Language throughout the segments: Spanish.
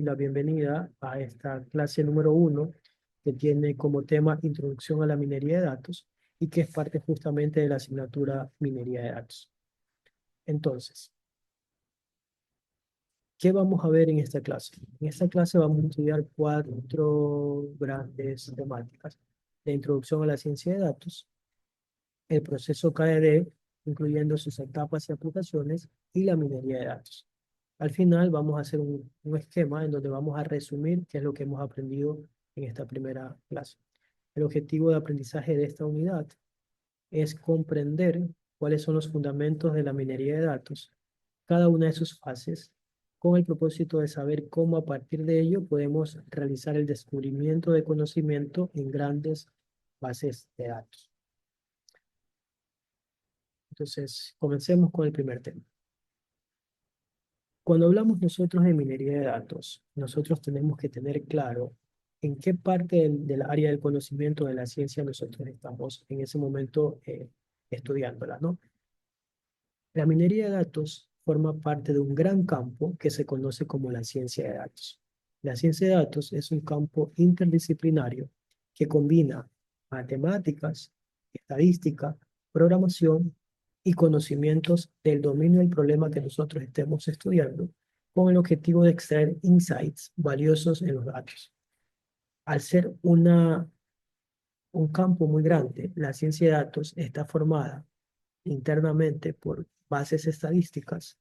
la bienvenida a esta clase número 1 que tiene como tema Introducción a la minería de datos y que es parte justamente de la asignatura Minería de Datos. Entonces, ¿qué vamos a ver en esta clase? En esta clase vamos a estudiar 4 grandes temáticas: la introducción a la ciencia de datos, el proceso KDD, incluyendo sus etapas y aplicaciones, y la minería de datos. Al final vamos a hacer un esquema en donde vamos a resumir qué es lo que hemos aprendido en esta primera clase. El objetivo de aprendizaje de esta unidad es comprender cuáles son los fundamentos de la minería de datos, cada una de sus fases, con el propósito de saber cómo a partir de ello podemos realizar el descubrimiento de conocimiento en grandes bases de datos. Entonces, comencemos con el primer tema. Cuando hablamos nosotros de minería de datos, nosotros tenemos que tener claro en qué parte del área del conocimiento de la ciencia nosotros estamos en ese momento estudiándola, ¿no? La minería de datos forma parte de un gran campo que se conoce como la ciencia de datos. La ciencia de datos es un campo interdisciplinario que combina matemáticas, estadística, programación y conocimientos del dominio del problema que nosotros estemos estudiando, con el objetivo de extraer insights valiosos en los datos. Al ser un campo muy grande, la ciencia de datos está formada internamente por bases estadísticas,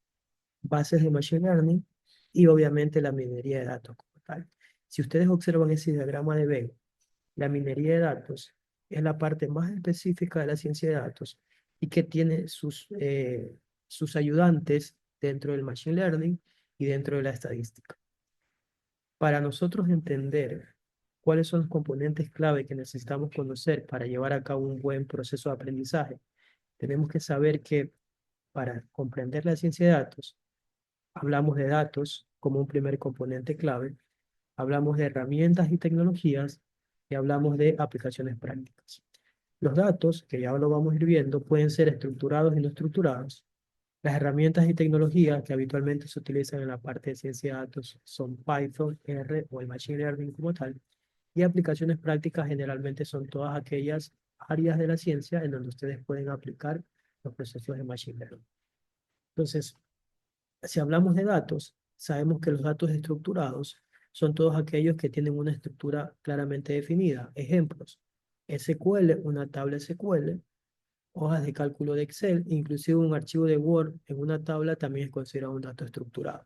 bases de machine learning y obviamente la minería de datos como tal. Si ustedes observan ese diagrama de Venn, la minería de datos es la parte más específica de la ciencia de datos y que tiene sus ayudantes dentro del machine learning y dentro de la estadística. Para nosotros entender cuáles son los componentes clave que necesitamos conocer para llevar a cabo un buen proceso de aprendizaje, tenemos que saber que para comprender la ciencia de datos, hablamos de datos como un primer componente clave, hablamos de herramientas y tecnologías y hablamos de aplicaciones prácticas. Los datos, que ya lo vamos a ir viendo, pueden ser estructurados y no estructurados. Las herramientas y tecnologías que habitualmente se utilizan en la parte de ciencia de datos son Python, R o el Machine Learning como tal. Y aplicaciones prácticas generalmente son todas aquellas áreas de la ciencia en donde ustedes pueden aplicar los procesos de Machine Learning. Entonces, si hablamos de datos, sabemos que los datos estructurados son todos aquellos que tienen una estructura claramente definida. Ejemplos: SQL, una tabla SQL, hojas de cálculo de Excel, inclusive un archivo de Word en una tabla también es considerado un dato estructurado.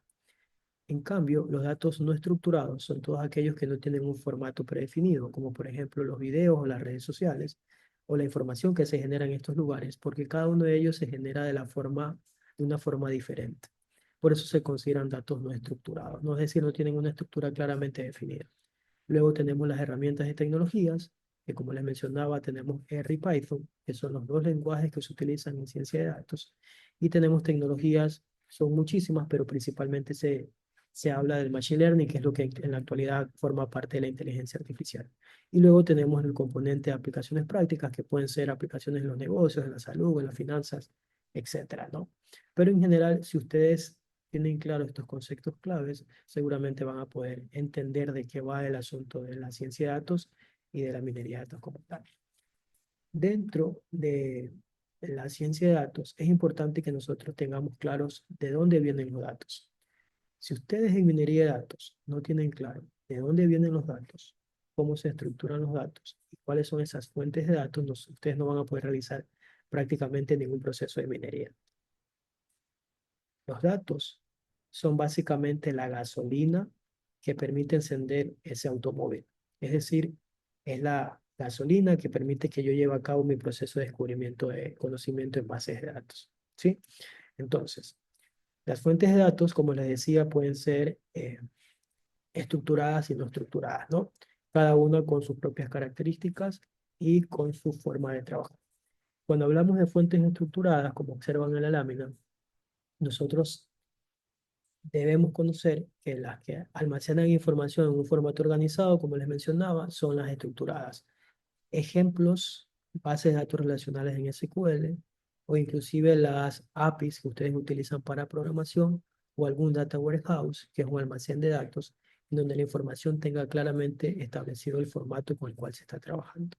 En cambio, los datos no estructurados son todos aquellos que no tienen un formato predefinido, como por ejemplo los videos o las redes sociales, o la información que se genera en estos lugares, porque cada uno de ellos se genera de una forma diferente. Por eso se consideran datos no estructurados, no es decir, no tienen una estructura claramente definida. Luego tenemos las herramientas y tecnologías, que como les mencionaba, tenemos R y Python, que son los dos lenguajes que se utilizan en ciencia de datos. Y tenemos tecnologías, son muchísimas, pero principalmente se habla del Machine Learning, que es lo que en la actualidad forma parte de la inteligencia artificial. Y luego tenemos el componente de aplicaciones prácticas, que pueden ser aplicaciones en los negocios, en la salud, en las finanzas, etcétera, ¿no? Pero en general, si ustedes tienen claro estos conceptos claves, seguramente van a poder entender de qué va el asunto de la ciencia de datos y de la minería de datos como tal. Dentro de la ciencia de datos, es importante que nosotros tengamos claros de dónde vienen los datos. Si ustedes en minería de datos no tienen claro de dónde vienen los datos, cómo se estructuran los datos y cuáles son esas fuentes de datos, ustedes no van a poder realizar prácticamente ningún proceso de minería. Los datos son básicamente la gasolina que permite encender ese automóvil. Es decir, es la gasolina que permite que yo lleve a cabo mi proceso de descubrimiento de conocimiento en bases de datos. ¿Sí? Entonces, las fuentes de datos, como les decía, pueden ser estructuradas y no estructuradas, ¿no? Cada una con sus propias características y con su forma de trabajar. Cuando hablamos de fuentes estructuradas, como observan en la lámina, nosotros debemos conocer que las que almacenan información en un formato organizado, como les mencionaba, son las estructuradas. Ejemplos: bases de datos relacionales en SQL o inclusive las APIs que ustedes utilizan para programación o algún data warehouse, que es un almacén de datos, en donde la información tenga claramente establecido el formato con el cual se está trabajando.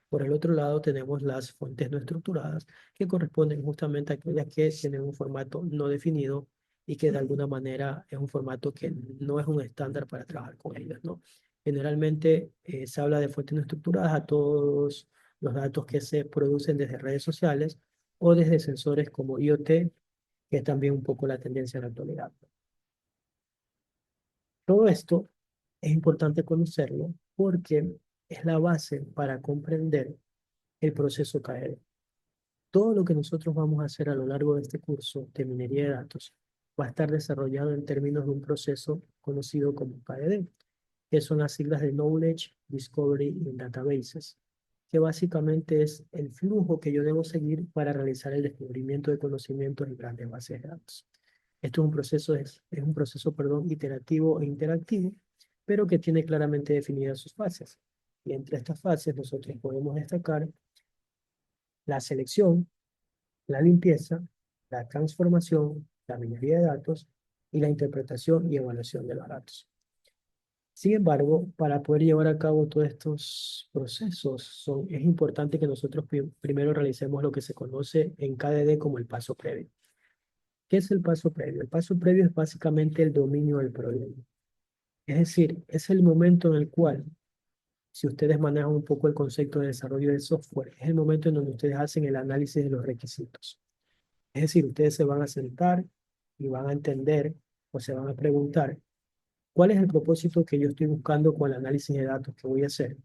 Por el otro lado, tenemos las fuentes no estructuradas, que corresponden justamente a aquellas que tienen un formato no definido y que de alguna manera es un formato que no es un estándar para trabajar con ellas, ¿no? Generalmente se habla de fuentes no estructuradas a todos los datos que se producen desde redes sociales o desde sensores como IoT, que es también un poco la tendencia en la actualidad. Todo esto es importante conocerlo porque es la base para comprender el proceso KR. Todo lo que nosotros vamos a hacer a lo largo de este curso de minería de datos va a estar desarrollado en términos de un proceso conocido como KDD, que son las siglas de Knowledge, Discovery y Databases, que básicamente es el flujo que yo debo seguir para realizar el descubrimiento de conocimientos en grandes bases de datos. Esto es un proceso, es un proceso, perdón, iterativo e interactivo, pero que tiene claramente definidas sus fases. Y entre estas fases nosotros podemos destacar la selección, la limpieza, la transformación, la minería de datos y la interpretación y evaluación de los datos. Sin embargo, para poder llevar a cabo todos estos procesos, es importante que nosotros primero realicemos lo que se conoce en KDD como el paso previo. ¿Qué es el paso previo? El paso previo es básicamente el dominio del problema. Es decir, es el momento en el cual, si ustedes manejan un poco el concepto de desarrollo de software, es el momento en donde ustedes hacen el análisis de los requisitos. Es decir, ustedes se van a sentar y van a entender o se van a preguntar cuál es el propósito que yo estoy buscando con el análisis de datos que voy a hacer,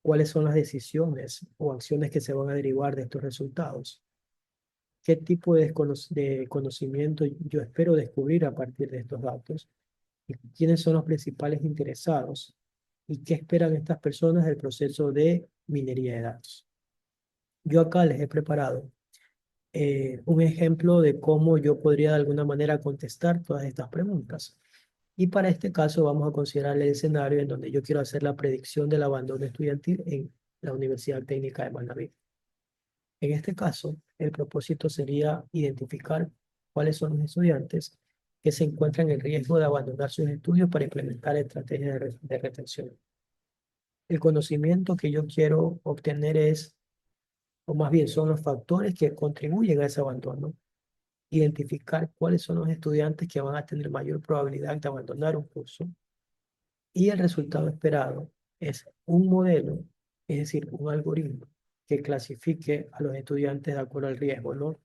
cuáles son las decisiones o acciones que se van a derivar de estos resultados, qué tipo de conocimiento yo espero descubrir a partir de estos datos y quiénes son los principales interesados y qué esperan estas personas del proceso de minería de datos. Yo acá les he preparado un ejemplo de cómo yo podría de alguna manera contestar todas estas preguntas. Y para este caso vamos a considerar el escenario en donde yo quiero hacer la predicción del abandono estudiantil en la Universidad Técnica de Manaví. En este caso, el propósito sería identificar cuáles son los estudiantes que se encuentran en riesgo de abandonar sus estudios para implementar estrategias de retención. El conocimiento que yo quiero obtener es, o más bien son los factores que contribuyen a ese abandono, identificar cuáles son los estudiantes que van a tener mayor probabilidad de abandonar un curso y el resultado esperado es un modelo, es decir, un algoritmo que clasifique a los estudiantes de acuerdo al riesgo, ¿no?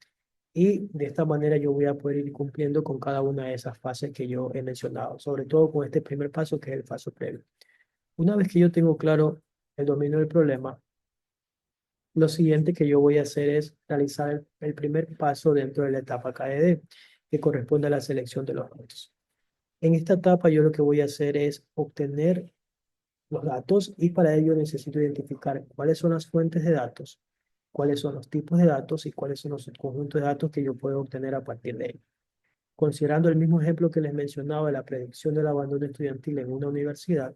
Y de esta manera yo voy a poder ir cumpliendo con cada una de esas fases que yo he mencionado, sobre todo con este primer paso que es el paso previo. Una vez que yo tengo claro el dominio del problema, lo siguiente que yo voy a hacer es realizar el primer paso dentro de la etapa KDD, que corresponde a la selección de los datos. En esta etapa yo lo que voy a hacer es obtener los datos y para ello necesito identificar cuáles son las fuentes de datos, cuáles son los tipos de datos y cuáles son los conjuntos de datos que yo puedo obtener a partir de ello. Considerando el mismo ejemplo que les mencionaba de la predicción del abandono estudiantil en una universidad,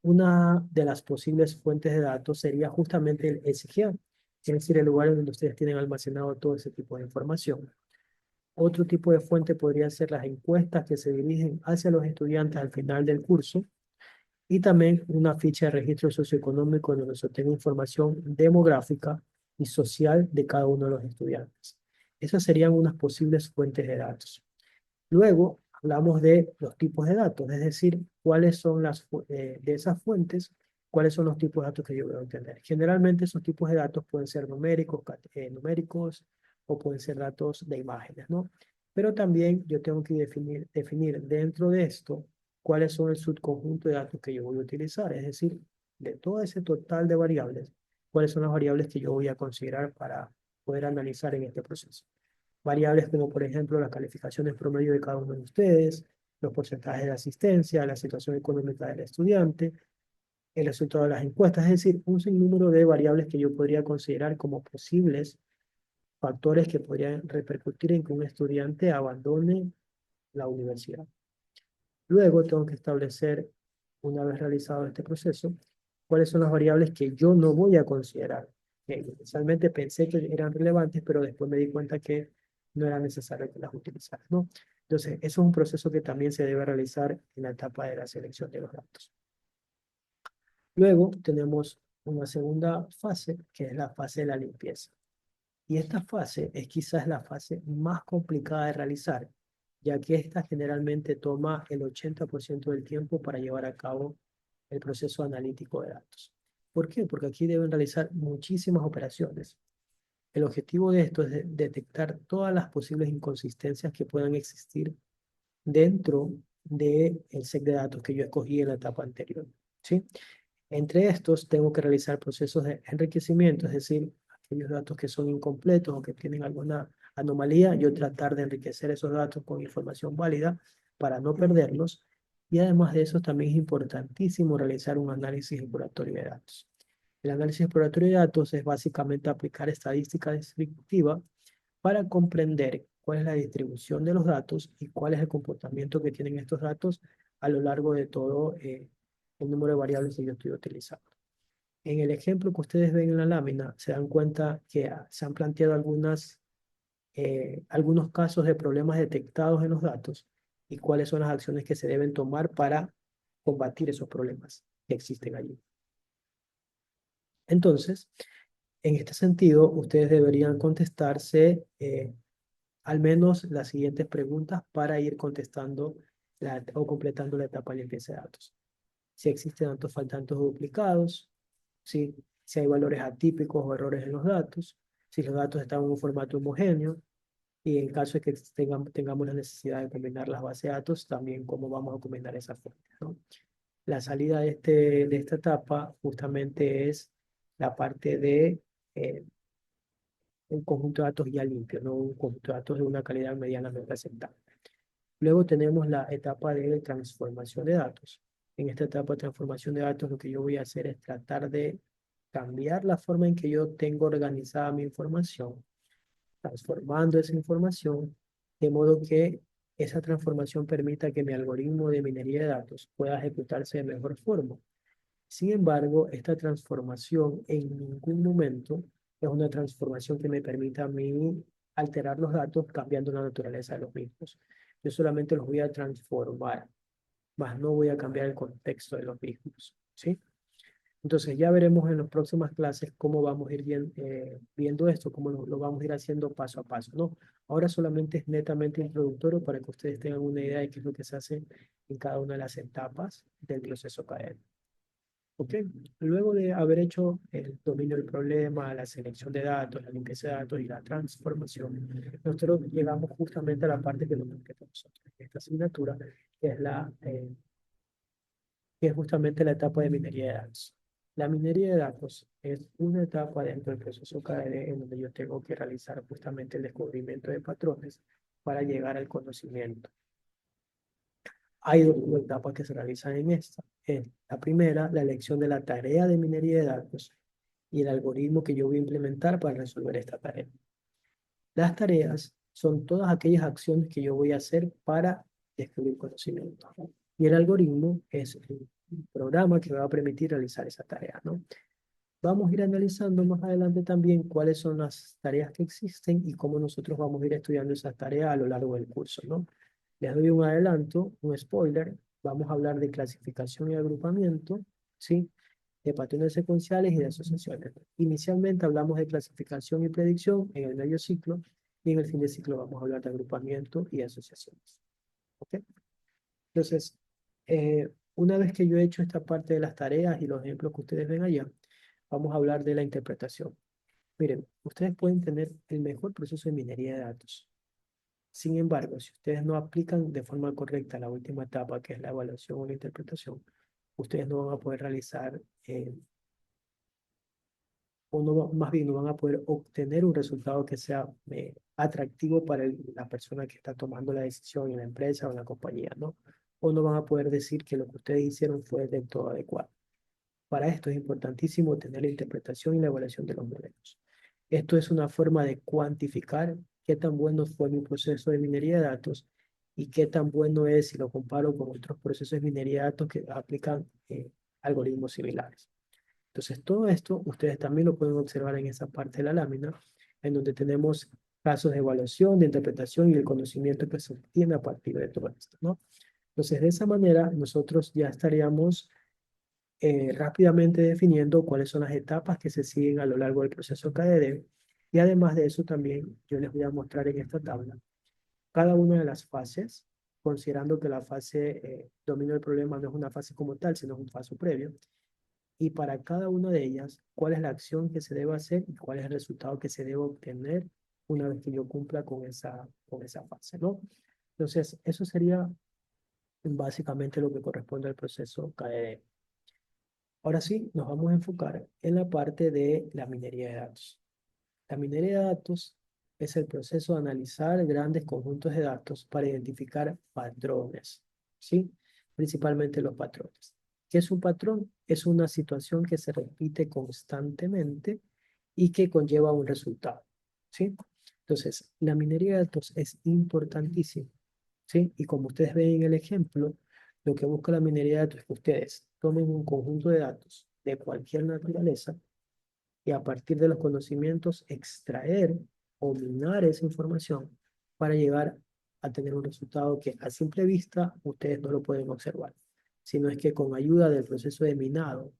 una de las posibles fuentes de datos sería justamente el SGA, es decir, el lugar en donde ustedes tienen almacenado todo ese tipo de información. Otro tipo de fuente podría ser las encuestas que se dirigen hacia los estudiantes al final del curso y también una ficha de registro socioeconómico donde se obtenga información demográfica y social de cada uno de los estudiantes. Esas serían unas posibles fuentes de datos. Luego hablamos de los tipos de datos, es decir, cuáles son de esas fuentes, cuáles son los tipos de datos que yo voy a obtener. Generalmente esos tipos de datos pueden ser numéricos o pueden ser datos de imágenes, ¿no? Pero también yo tengo que definir dentro de esto cuáles son el subconjunto de datos que yo voy a utilizar, es decir, de todo ese total de variables, cuáles son las variables que yo voy a considerar para poder analizar en este proceso. Variables como, por ejemplo, las calificaciones promedio de cada uno de ustedes, los porcentajes de asistencia, la situación económica del estudiante, el resultado de las encuestas, es decir, un sinnúmero de variables que yo podría considerar como posibles factores que podrían repercutir en que un estudiante abandone la universidad. Luego tengo que establecer, una vez realizado este proceso, cuáles son las variables que yo no voy a considerar. Que inicialmente pensé que eran relevantes, pero después me di cuenta que no era necesario que las utilizara, ¿no? Entonces, eso es un proceso que también se debe realizar en la etapa de la selección de los datos. Luego tenemos una segunda fase, que es la fase de la limpieza. Y esta fase es quizás la fase más complicada de realizar, ya que esta generalmente toma el 80% del tiempo para llevar a cabo el proceso analítico de datos. ¿Por qué? Porque aquí deben realizar muchísimas operaciones. El objetivo de esto es detectar todas las posibles inconsistencias que puedan existir dentro del set de datos que yo escogí en la etapa anterior, ¿sí? Entre estos, tengo que realizar procesos de enriquecimiento, es decir, aquellos datos que son incompletos o que tienen alguna anomalía, yo tratar de enriquecer esos datos con información válida para no perderlos. Y además de eso, también es importantísimo realizar un análisis exploratorio de datos. El análisis exploratorio de datos es básicamente aplicar estadística descriptiva para comprender cuál es la distribución de los datos y cuál es el comportamiento que tienen estos datos a lo largo de todo el número de variables que yo estoy utilizando. En el ejemplo que ustedes ven en la lámina, se dan cuenta que se han planteado algunos casos de problemas detectados en los datos y cuáles son las acciones que se deben tomar para combatir esos problemas que existen allí. Entonces, en este sentido, ustedes deberían contestarse al menos las siguientes preguntas para ir contestando o completando la etapa de limpieza de datos. Si existen datos faltantes o duplicados, si hay valores atípicos o errores en los datos, si los datos están en un formato homogéneo y en caso de que tengamos la necesidad de combinar las bases de datos, también cómo vamos a combinar esa fuente, ¿no? La salida de esta etapa justamente es la parte de un conjunto de datos ya limpio, no un conjunto de datos de una calidad medianamente aceptable. Luego tenemos la etapa de transformación de datos. En esta etapa de transformación de datos, lo que yo voy a hacer es tratar de cambiar la forma en que yo tengo organizada mi información, transformando esa información de modo que esa transformación permita que mi algoritmo de minería de datos pueda ejecutarse de mejor forma. Sin embargo, esta transformación en ningún momento es una transformación que me permita a mí alterar los datos cambiando la naturaleza de los mismos. Yo solamente los voy a transformar, más no voy a cambiar el contexto de los mismos, ¿sí? Entonces ya veremos en las próximas clases cómo vamos a ir viendo esto, cómo lo vamos a ir haciendo paso a paso, ¿no? Ahora solamente es netamente introductorio para que ustedes tengan una idea de qué es lo que se hace en cada una de las etapas del proceso académico. ¿Ok? Luego de haber hecho el dominio del problema, la selección de datos, la limpieza de datos y la transformación, nosotros llegamos justamente a la parte que nos compete a nosotros en esta asignatura, que es que es justamente la etapa de minería de datos. La minería de datos es una etapa dentro del proceso KDE en donde yo tengo que realizar justamente el descubrimiento de patrones para llegar al conocimiento. Hay dos etapas que se realizan en esta. La primera, la elección de la tarea de minería de datos y el algoritmo que yo voy a implementar para resolver esta tarea. Las tareas son todas aquellas acciones que yo voy a hacer para descubrir conocimiento. Y el algoritmo es el programa que me va a permitir realizar esa tarea, ¿no? Vamos a ir analizando más adelante también cuáles son las tareas que existen y cómo nosotros vamos a ir estudiando esas tareas a lo largo del curso, ¿no? Les doy un adelanto, un spoiler. Vamos a hablar de clasificación y agrupamiento, ¿sí? De patrones secuenciales y de asociaciones. Inicialmente hablamos de clasificación y predicción en el medio ciclo y en el fin de ciclo vamos a hablar de agrupamiento y asociaciones. ¿Ok? Entonces, una vez que yo he hecho esta parte de las tareas y los ejemplos que ustedes ven allá, vamos a hablar de la interpretación. Miren, ustedes pueden tener el mejor proceso de minería de datos. Sin embargo, si ustedes no aplican de forma correcta la última etapa, que es la evaluación o la interpretación, ustedes no van a poder realizar, o no, más bien no van a poder obtener un resultado que sea atractivo para la persona que está tomando la decisión en la empresa o en la compañía, ¿no? O no van a poder decir que lo que ustedes hicieron fue del todo adecuado. Para esto es importantísimo tener la interpretación y la evaluación de los modelos. Esto es una forma de cuantificar qué tan bueno fue mi proceso de minería de datos y qué tan bueno es si lo comparo con otros procesos de minería de datos que aplican algoritmos similares. Entonces, todo esto ustedes también lo pueden observar en esa parte de la lámina, en donde tenemos casos de evaluación, de interpretación y el conocimiento que se obtiene a partir de todo esto, ¿no? Entonces, de esa manera, nosotros ya estaríamos rápidamente definiendo cuáles son las etapas que se siguen a lo largo del proceso KDD. Y además de eso, también yo les voy a mostrar en esta tabla cada una de las fases, considerando que la fase dominio del problema no es una fase como tal, sino es un paso previo. Y para cada una de ellas, cuál es la acción que se debe hacer y cuál es el resultado que se debe obtener una vez que yo cumpla con esa fase, ¿no? Entonces, eso sería básicamente lo que corresponde al proceso KDD. Ahora sí, nos vamos a enfocar en la parte de la minería de datos. La minería de datos es el proceso de analizar grandes conjuntos de datos para identificar patrones, ¿sí? Principalmente los patrones. ¿Qué es un patrón? Es una situación que se repite constantemente y que conlleva un resultado, ¿sí? Entonces, la minería de datos es importantísima, ¿sí? Y como ustedes ven en el ejemplo, lo que busca la minería de datos es que ustedes tomen un conjunto de datos de cualquier naturaleza y a partir de los conocimientos extraer o minar esa información para llegar a tener un resultado que a simple vista ustedes no lo pueden observar, sino es que con ayuda del proceso de minado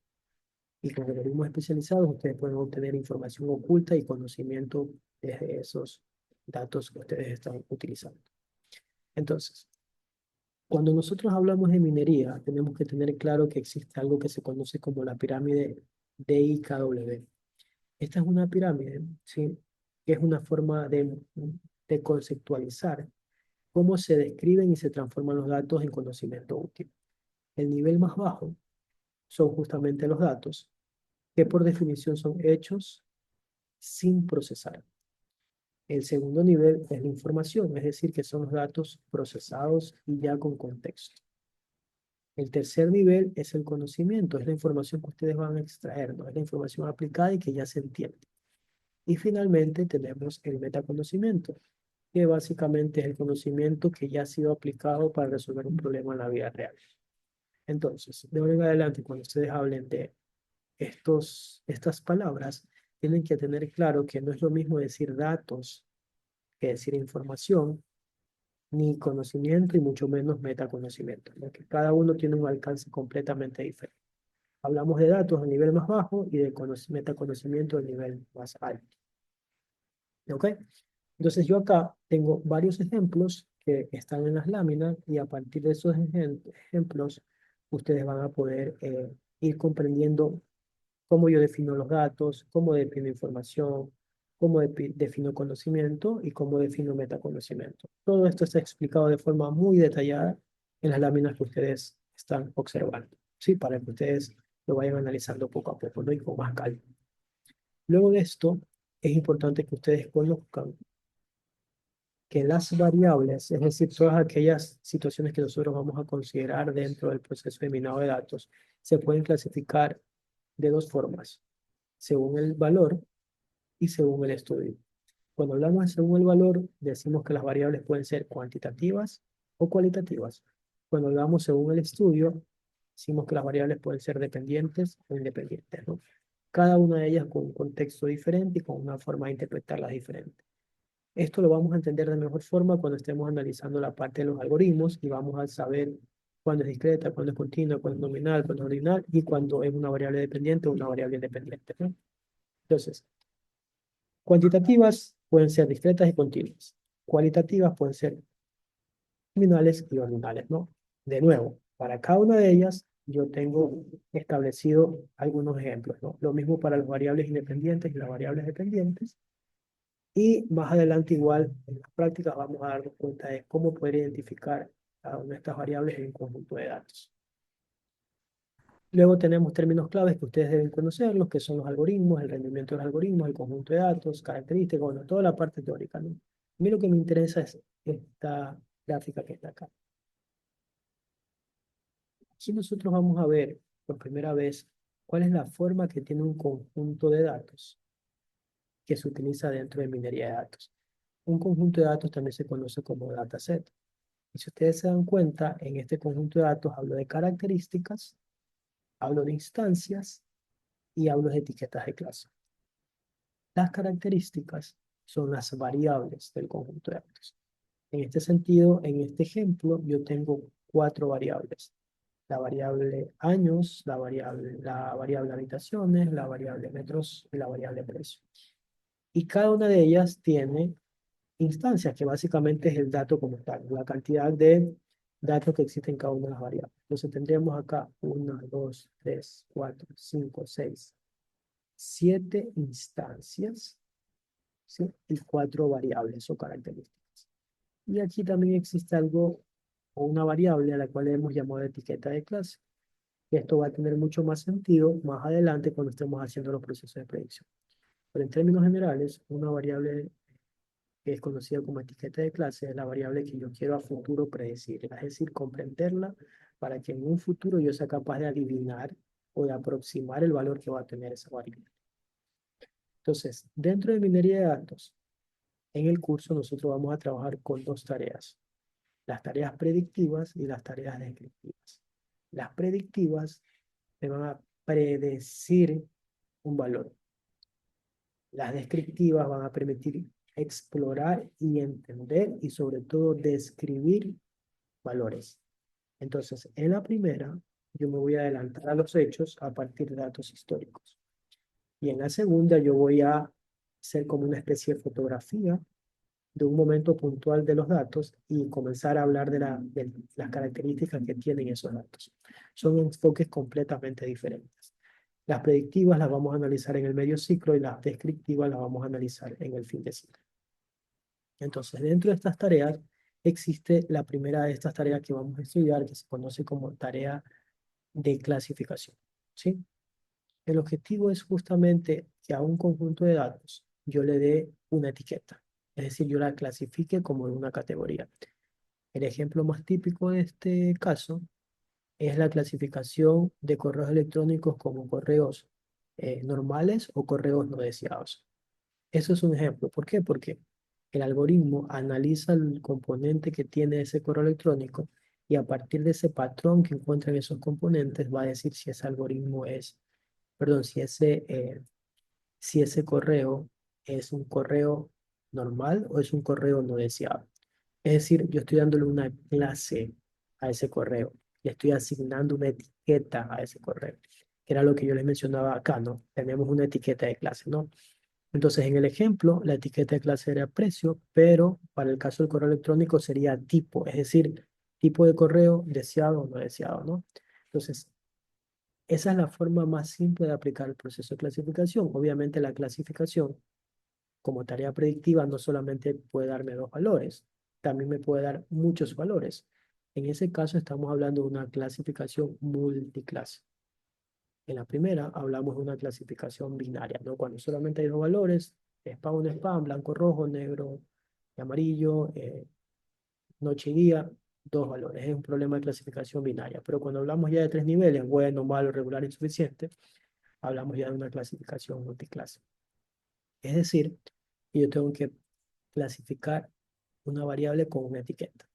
y con algoritmos especializados ustedes pueden obtener información oculta y conocimiento de esos datos que ustedes están utilizando. Entonces, cuando nosotros hablamos de minería, tenemos que tener claro que existe algo que se conoce como la pirámide DIKW. Esta es una pirámide, ¿sí? Que es una forma de conceptualizar cómo se describen y se transforman los datos en conocimiento útil. El nivel más bajo son justamente los datos, que por definición son hechos sin procesar. El segundo nivel es la información, es decir, que son los datos procesados y ya con contexto. El tercer nivel es el conocimiento, es la información que ustedes van a extraer, ¿no? Es la información aplicada y que ya se entiende. Y finalmente tenemos el metaconocimiento, que básicamente es el conocimiento que ya ha sido aplicado para resolver un problema en la vida real. Entonces, de ahora en adelante, cuando ustedes hablen de estas palabras, tienen que tener claro que no es lo mismo decir datos que decir información, ni conocimiento y mucho menos metaconocimiento, porque cada uno tiene un alcance completamente diferente. Hablamos de datos a nivel más bajo y de metaconocimiento a nivel más alto. ¿Ok? Entonces yo acá tengo varios ejemplos que están en las láminas y a partir de esos ejemplos ustedes van a poder ir comprendiendo cómo yo defino los datos, cómo defino información, cómo defino conocimiento y cómo defino metaconocimiento. Todo esto está explicado de forma muy detallada en las láminas que ustedes están observando, ¿sí? Para que ustedes lo vayan analizando poco a poco, ¿no? Y con más calma. Luego de esto, es importante que ustedes conozcan que las variables, es decir, todas aquellas situaciones que nosotros vamos a considerar dentro del proceso de minado de datos, se pueden clasificar de dos formas, según el valor y según el estudio. Cuando hablamos de según el valor, decimos que las variables pueden ser cuantitativas o cualitativas. Cuando hablamos según el estudio, decimos que las variables pueden ser dependientes o independientes, ¿no? Cada una de ellas con un contexto diferente y con una forma de interpretarlas diferente. Esto lo vamos a entender de mejor forma cuando estemos analizando la parte de los algoritmos y vamos a saber cuándo es discreta, cuándo es continua, cuándo es nominal, cuándo es ordinal y cuándo es una variable dependiente o una variable independiente, ¿no? Entonces, cuantitativas pueden ser discretas y continuas. Cualitativas pueden ser nominales y ordinales, ¿no? De nuevo, para cada una de ellas yo tengo establecido algunos ejemplos, ¿no? Lo mismo para las variables independientes y las variables dependientes. Y más adelante igual en las prácticas vamos a darnos cuenta de cómo poder identificar cada una de estas variables en un conjunto de datos. Luego tenemos términos claves que ustedes deben conocer, los que son los algoritmos, el rendimiento de los algoritmos, el conjunto de datos, características, bueno, toda la parte teórica, ¿no? A mí lo que me interesa es esta gráfica que está acá. Aquí nosotros vamos a ver por primera vez cuál es la forma que tiene un conjunto de datos que se utiliza dentro de minería de datos. Un conjunto de datos también se conoce como dataset. Y si ustedes se dan cuenta, en este conjunto de datos hablo de características, hablo de instancias y hablo de etiquetas de clase. Las características son las variables del conjunto de datos. En este sentido, en este ejemplo, yo tengo cuatro variables. La variable años, la variable habitaciones, la variable metros y la variable precio. Y cada una de ellas tiene instancias, que básicamente es el dato como tal, la cantidad de datos que existen en cada una de las variables. Entonces tendríamos acá 1, 2, 3, 4, 5, 6, 7 instancias, ¿sí? Y cuatro variables o características. Y aquí también existe algo o una variable a la cual hemos llamado etiqueta de clase. Y esto va a tener mucho más sentido más adelante cuando estemos haciendo los procesos de predicción. Pero en términos generales, una variable que es conocida como etiqueta de clase es la variable que yo quiero a futuro predecir, es decir, comprenderla para que en un futuro yo sea capaz de adivinar o de aproximar el valor que va a tener esa variable. Entonces, dentro de minería de datos, en el curso nosotros vamos a trabajar con dos tareas, las tareas predictivas y las tareas descriptivas. Las predictivas me van a predecir un valor. Las descriptivas van a permitir explorar y entender y sobre todo describir valores. Entonces, en la primera, yo me voy a adelantar a los hechos a partir de datos históricos. Y en la segunda, yo voy a hacer como una especie de fotografía de un momento puntual de los datos y comenzar a hablar de las características que tienen esos datos. Son enfoques completamente diferentes. Las predictivas las vamos a analizar en el medio ciclo y las descriptivas las vamos a analizar en el fin de ciclo. Entonces, dentro de estas tareas, existe la primera de estas tareas que vamos a estudiar, que se conoce como tarea de clasificación, ¿sí? El objetivo es justamente que a un conjunto de datos yo le dé una etiqueta, es decir, yo la clasifique como en una categoría. El ejemplo más típico de este caso es la clasificación de correos electrónicos como correos normales o correos no deseados. Eso es un ejemplo. ¿Por qué? Porque el algoritmo analiza el componente que tiene ese correo electrónico y a partir de ese patrón que encuentra en esos componentes va a decir si ese algoritmo es, perdón, si ese correo es un correo normal o es un correo no deseado. Es decir, yo estoy dándole una clase a ese correo, le estoy asignando una etiqueta a ese correo, que era lo que yo les mencionaba acá, ¿no? Tenemos una etiqueta de clase, ¿no? Entonces, en el ejemplo, la etiqueta de clase era precio, pero para el caso del correo electrónico sería tipo, es decir, tipo de correo deseado o no deseado, ¿no? Entonces, esa es la forma más simple de aplicar el proceso de clasificación. Obviamente, la clasificación como tarea predictiva no solamente puede darme dos valores, también me puede dar muchos valores. En ese caso, estamos hablando de una clasificación multiclase. En la primera hablamos de una clasificación binaria, ¿no? Cuando solamente hay dos valores, spam o no spam, blanco, rojo, negro y amarillo, noche y día, dos valores. Es un problema de clasificación binaria. Pero cuando hablamos ya de tres niveles, bueno, malo, regular, insuficiente, hablamos ya de una clasificación multiclase. Es decir, yo tengo que clasificar una variable con una etiqueta.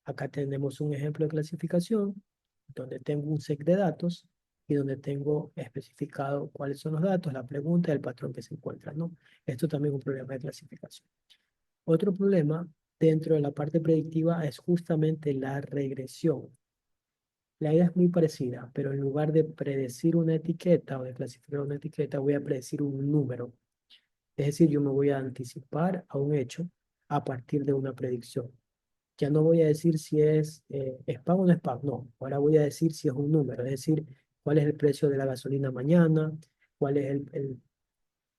Acá tenemos un ejemplo de clasificación donde tengo un set de datos y donde tengo especificado cuáles son los datos, la pregunta y el patrón que se encuentra, ¿no? Esto también es un problema de clasificación. Otro problema dentro de la parte predictiva es justamente la regresión. La idea es muy parecida, pero en lugar de predecir una etiqueta o de clasificar una etiqueta, voy a predecir un número. Es decir, yo me voy a anticipar a un hecho a partir de una predicción. Ya no voy a decir si es spam o no spam, no. Ahora voy a decir si es un número, es decir, cuál es el precio de la gasolina mañana, cuál es el,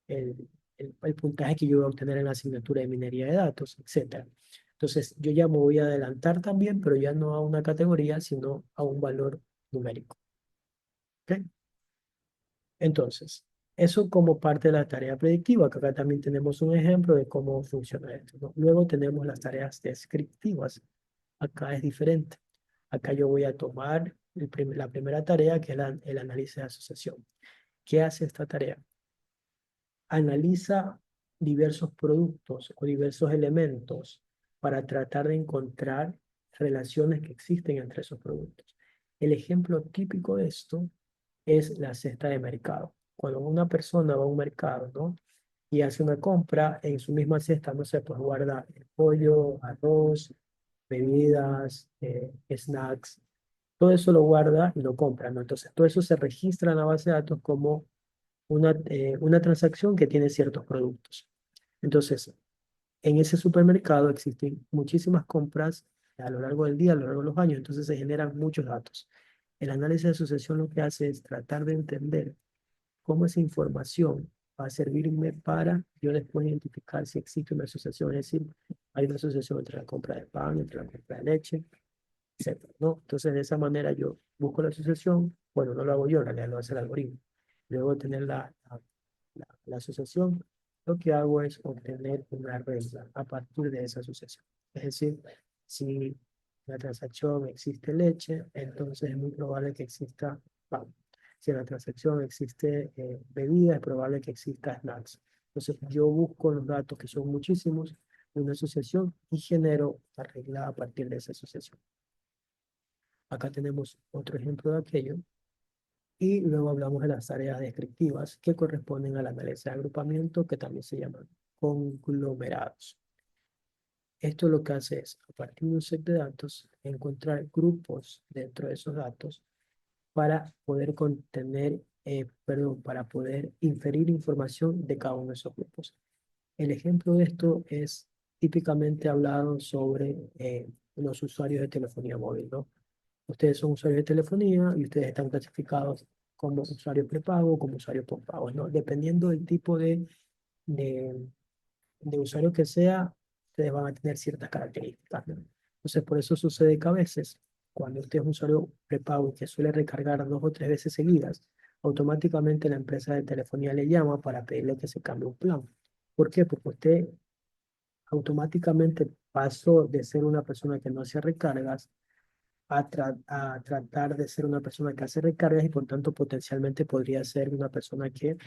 el puntaje que yo voy a obtener en la asignatura de minería de datos, etcétera. Entonces, yo ya me voy a adelantar también, pero ya no a una categoría, sino a un valor numérico. ¿Ok? Entonces, eso como parte de la tarea predictiva, que acá también tenemos un ejemplo de cómo funciona esto, ¿no? Luego tenemos las tareas descriptivas. Acá es diferente. Acá yo voy a tomar la primera tarea, que es el análisis de asociación. ¿Qué hace esta tarea? Analiza diversos productos o diversos elementos para tratar de encontrar relaciones que existen entre esos productos. El ejemplo típico de esto es la cesta de mercado. Cuando una persona va a un mercado, ¿no? y hace una compra en su misma cesta, no sé, pues guarda el pollo, arroz, bebidas, snacks, todo eso lo guarda y lo compra, ¿no? Entonces, todo eso se registra en la base de datos como una transacción que tiene ciertos productos. Entonces, en ese supermercado existen muchísimas compras a lo largo del día, a lo largo de los años, entonces se generan muchos datos. El análisis de asociación lo que hace es tratar de entender cómo esa información va a servirme para yo después identificar si existe una asociación, es decir, hay una asociación entre la compra de pan, entre la compra de leche, etcétera, ¿no? Entonces, de esa manera yo busco la asociación, bueno, no lo hago yo, en realidad lo hace el algoritmo. Luego de tener la asociación, lo que hago es obtener una regla a partir de esa asociación. Es decir, si la transacción existe leche, entonces es muy probable que exista pan. Si en la transacción existe bebida, es probable que exista snacks. Entonces yo busco los datos, que son muchísimos, de una asociación y genero la regla a partir de esa asociación. Acá tenemos otro ejemplo de aquello. Y luego hablamos de las tareas descriptivas que corresponden al análisis de agrupamiento, que también se llaman conglomerados. Esto lo que hace es, a partir de un set de datos, encontrar grupos dentro de esos datos para poder para poder inferir información de cada uno de esos grupos. El ejemplo de esto es típicamente hablado sobre los usuarios de telefonía móvil, ¿no? Ustedes son usuarios de telefonía y ustedes están clasificados como usuarios prepago o como usuarios postpago, ¿no? Dependiendo del tipo de, de usuario que sea, ustedes van a tener ciertas características, ¿no? Entonces, por eso sucede que a veces, cuando usted es un usuario prepago y que suele recargar 2 o 3 veces seguidas, automáticamente la empresa de telefonía le llama para pedirle que se cambie un plan. ¿Por qué? Porque usted automáticamente pasó de ser una persona que no hacía recargas a tratar de ser una persona que hace recargas y por tanto potencialmente podría ser una persona que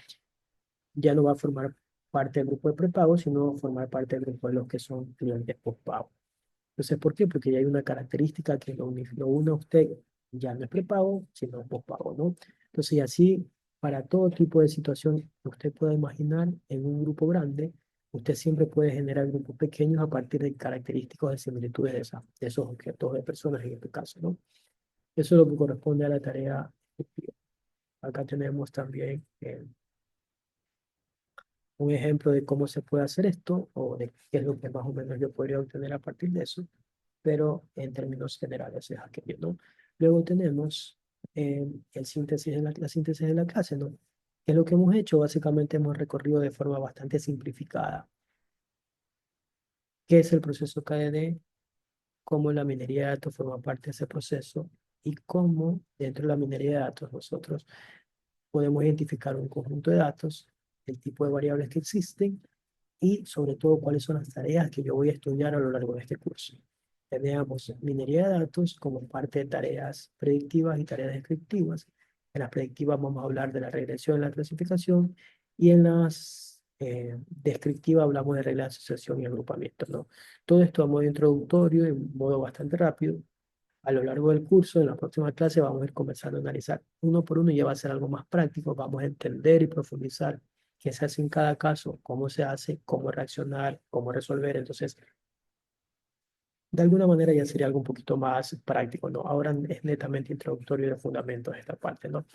ya no va a formar parte del grupo de prepago, sino formar parte del grupo de los que son clientes postpago. Entonces, ¿por qué? Porque ya hay una característica que lo une a usted, ya no es prepago, sino postpago, ¿no? Entonces, y así, para todo tipo de situación que usted pueda imaginar en un grupo grande, usted siempre puede generar grupos pequeños a partir de características de similitudes de esos objetos de personas en este caso, ¿no? Eso es lo que corresponde a la tarea ejecutiva. Acá tenemos también un ejemplo de cómo se puede hacer esto o de qué es lo que más o menos yo podría obtener a partir de eso, pero en términos generales es aquello, ¿no? Luego tenemos la síntesis de la clase, ¿no? ¿Qué es lo que hemos hecho? Básicamente hemos recorrido de forma bastante simplificada qué es el proceso KDD, cómo la minería de datos forma parte de ese proceso y cómo dentro de la minería de datos nosotros podemos identificar un conjunto de datos, el tipo de variables que existen y sobre todo cuáles son las tareas que yo voy a estudiar a lo largo de este curso. Tenemos minería de datos como parte de tareas predictivas y tareas descriptivas. En las predictivas vamos a hablar de la regresión y la clasificación y en las descriptivas hablamos de reglas de asociación y agrupamiento, ¿no? Todo esto a modo introductorio, en modo bastante rápido. A lo largo del curso, en la próxima clase, vamos a ir comenzando a analizar uno por uno y ya va a ser algo más práctico. Vamos a entender y profundizar qué se hace en cada caso, cómo se hace, cómo reaccionar, cómo resolver. Entonces, de alguna manera ya sería algo un poquito más práctico, ¿no? Ahora es netamente introductorio de fundamentos esta parte, ¿no?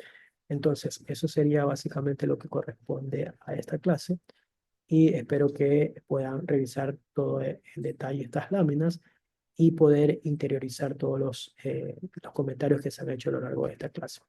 Entonces, eso sería básicamente lo que corresponde a esta clase y espero que puedan revisar todo en detalle estas láminas y poder interiorizar todos los comentarios que se han hecho a lo largo de esta clase.